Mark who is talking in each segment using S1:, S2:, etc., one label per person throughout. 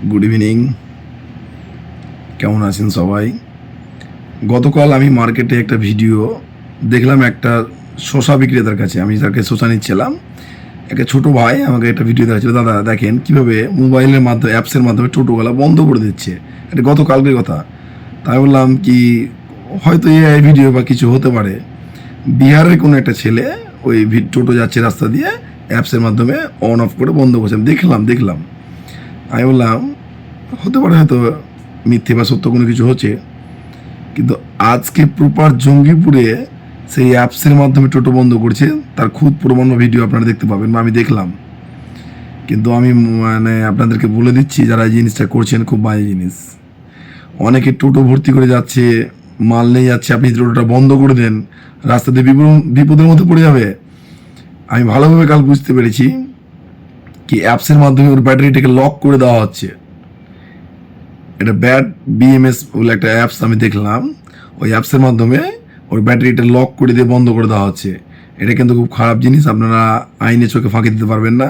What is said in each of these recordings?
S1: Good evening, কেমন আছেন সবাই? গতকাল আমি মার্কেটে একটা ভিডিও দেখলাম একটা শসা বিক্রেতার কাছে। আমি তাকে শসা নিচ্ছিলাম, একটা ছোটো ভাই আমাকে একটা ভিডিও দেখাচ্ছিল। দাদা দেখেন কীভাবে মোবাইলের মাধ্যমে অ্যাপসের মাধ্যমে টোটোগুলা বন্ধ করে দিচ্ছে। এটা গতকালকের কথা। তাই বললাম কি হয়তো এআই ভিডিও বা কিছু হতে পারে। বিহারের কোনো একটা ছেলে ওই টোটো যাচ্ছে রাস্তা দিয়ে অ্যাপসের মাধ্যমে অন অফ করে বন্ধ করছে। দেখলাম আমি বললাম হতে পারে হয়তো মিথ্যে বা সত্য কোনো কিছু হচ্ছে, কিন্তু আজকে প্রপার জঙ্গিপুরে সেই অ্যাপসের মাধ্যমে টোটো বন্ধ করছে, তার খুব প্রমাণ ভিডিও আপনারা দেখতে পাবেন বা আমি দেখলাম। কিন্তু আমি আপনাদেরকে বলে দিচ্ছি, যারা এই জিনিসটা করছেন খুব বাজে জিনিস। অনেকে টোটো ভর্তি করে যাচ্ছে, মাল নিয়ে যাচ্ছে, আপনি টোটোটা বন্ধ করে দেন, রাস্তাতে বিপদের মধ্যে পড়ে যাবে। আমি ভালোভাবে কাল বুঝতে পেরেছি কি অ্যাপসের মাধ্যমে ওর ব্যাটারিটাকে লক করে দেওয়া হচ্ছে। এটা ব্যাড বিএমএস বলে একটা অ্যাপস আমি দেখলাম, ওই অ্যাপসের মাধ্যমে ওই ব্যাটারিটা লক করে দিয়ে বন্ধ করে দেওয়া হচ্ছে। এটা কিন্তু খুব খারাপ জিনিস, আপনারা আইনে চোখে ফাঁকি দিতে পারবেন না,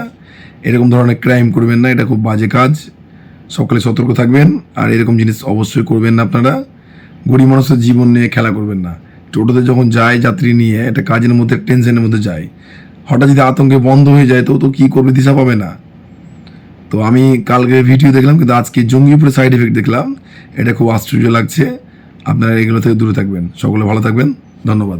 S1: এরকম ধরনের ক্রাইম করবেন না, এটা খুব বাজে কাজ। সকলে সতর্ক থাকবেন, আর এরকম জিনিস অবশ্যই করবেন না আপনারা। গরিব মানুষের জীবন নিয়ে খেলা করবেন না। টোটোতে যখন যায় যাত্রী নিয়ে, একটা কাজের মধ্যে টেনশনের মধ্যে যায়, হঠাৎ যদি আতঙ্কে বন্ধ হয়ে যায় তো কী করবে দিশা পাবে না। তো আমি কালকে ভিডিও দেখলাম, কিন্তু আজকে জঙ্গিপুরে সাইড এফেক্ট দেখলাম। এটা খুব আশ্চর্য লাগছে। আপনারা এগুলো থেকে দূরে থাকবেন। সকলে ভালো থাকবেন, ধন্যবাদ।